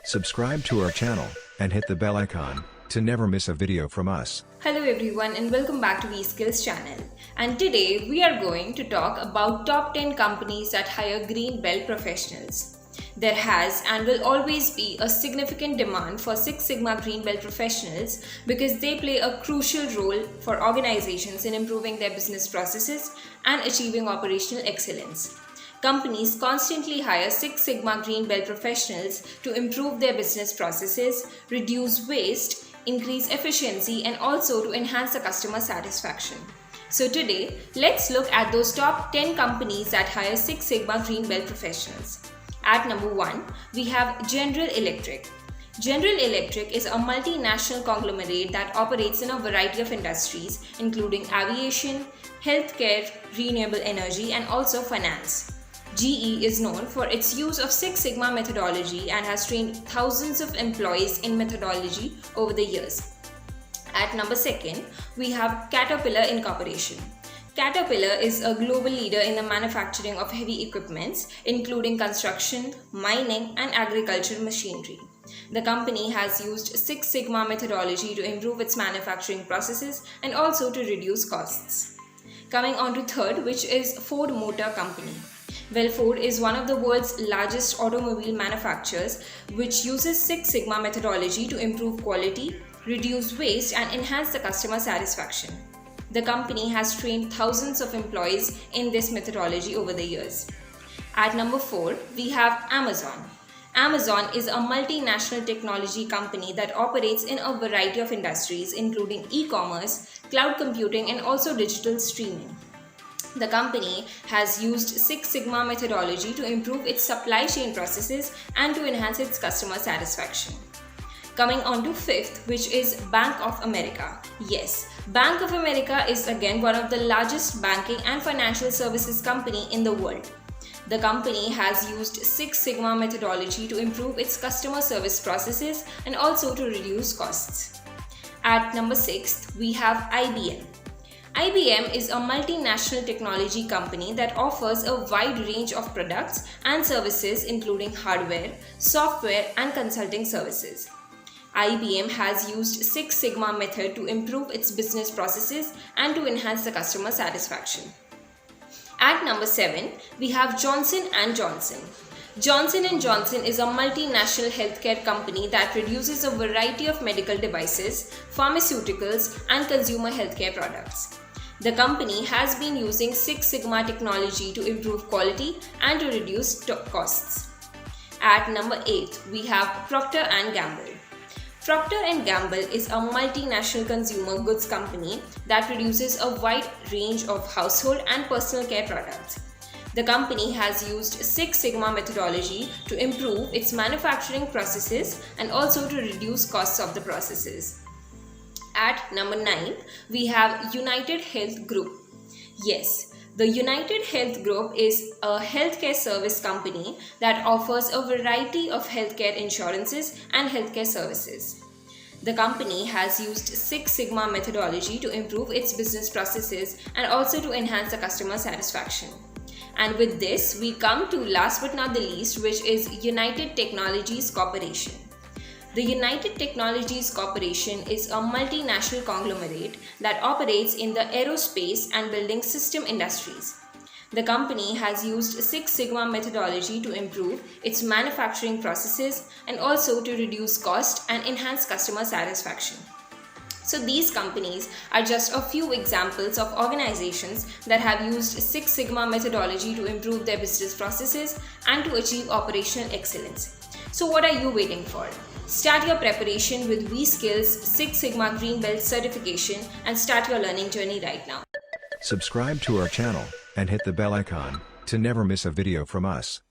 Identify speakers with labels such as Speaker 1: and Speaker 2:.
Speaker 1: Subscribe to our channel and hit the bell icon to never miss a video from us.
Speaker 2: Hello everyone and welcome back to Vskills channel. And today we are going to talk about top 10 companies that hire green belt professionals. There has and will always be a significant demand for Six Sigma green belt professionals because they play a crucial role for organizations in improving their business processes and achieving operational excellence. Companies constantly hire Six Sigma green belt professionals to improve their business processes, reduce waste, increase efficiency, and also to enhance the customer satisfaction. So today, let's look at those top 10 companies that hire Six Sigma green belt professionals. At number 1, we have General Electric. General Electric is a multinational conglomerate that operates in a variety of industries, including aviation, healthcare, renewable energy, and also finance. GE is known for its use of Six Sigma methodology and has trained thousands of employees in methodology over the years. At number 2, we have Caterpillar Incorporation. Caterpillar is a global leader in the manufacturing of heavy equipments, including construction, mining, and agricultural machinery. The company has used Six Sigma methodology to improve its manufacturing processes and also to reduce costs. Coming on to third, which is Ford Motor Company. Well, Ford is one of the world's largest automobile manufacturers, which uses Six Sigma methodology to improve quality, reduce waste, and enhance the customer satisfaction. The company has trained thousands of employees in this methodology over the years. At number 4, we have Amazon. Amazon is a multinational technology company that operates in a variety of industries, including e-commerce, cloud computing, and also digital streaming. The company has used Six Sigma methodology to improve its supply chain processes and to enhance its customer satisfaction. Coming on to 5th, which is Bank of America. Yes, Bank of America is again one of the largest banking and financial services company in the world. The company has used Six Sigma methodology to improve its customer service processes and also to reduce costs. At number 6, we have IBM. IBM is a multinational technology company that offers a wide range of products and services, including hardware, software, and consulting services. IBM has used Six Sigma method to improve its business processes and to enhance the customer satisfaction. At number 7, we have Johnson & Johnson. Johnson & Johnson is a multinational healthcare company that produces a variety of medical devices, pharmaceuticals, and consumer healthcare products. The company has been using Six Sigma technology to improve quality and to reduce costs. At number 8, we have Procter & Gamble. Procter & Gamble is a multinational consumer goods company that produces a wide range of household and personal care products. The company has used Six Sigma methodology to improve its manufacturing processes and also to reduce costs of the processes. At number 9, we have United Health Group. Yes, the United Health Group is a healthcare service company that offers a variety of healthcare insurances and healthcare services. The company has used Six Sigma methodology to improve its business processes and also to enhance the customer satisfaction. And with this, we come to last but not the least, which is United Technologies Corporation. The United Technologies Corporation is a multinational conglomerate that operates in the aerospace and building system industries. The company has used Six Sigma methodology to improve its manufacturing processes and also to reduce cost and enhance customer satisfaction. So these companies are just a few examples of organizations that have used Six Sigma methodology to improve their business processes and to achieve operational excellence. So what are you waiting for? Start your preparation with Vskills Six Sigma Green Belt certification and start your learning journey right now.
Speaker 1: Subscribe to our channel and hit the bell icon to never miss a video from us.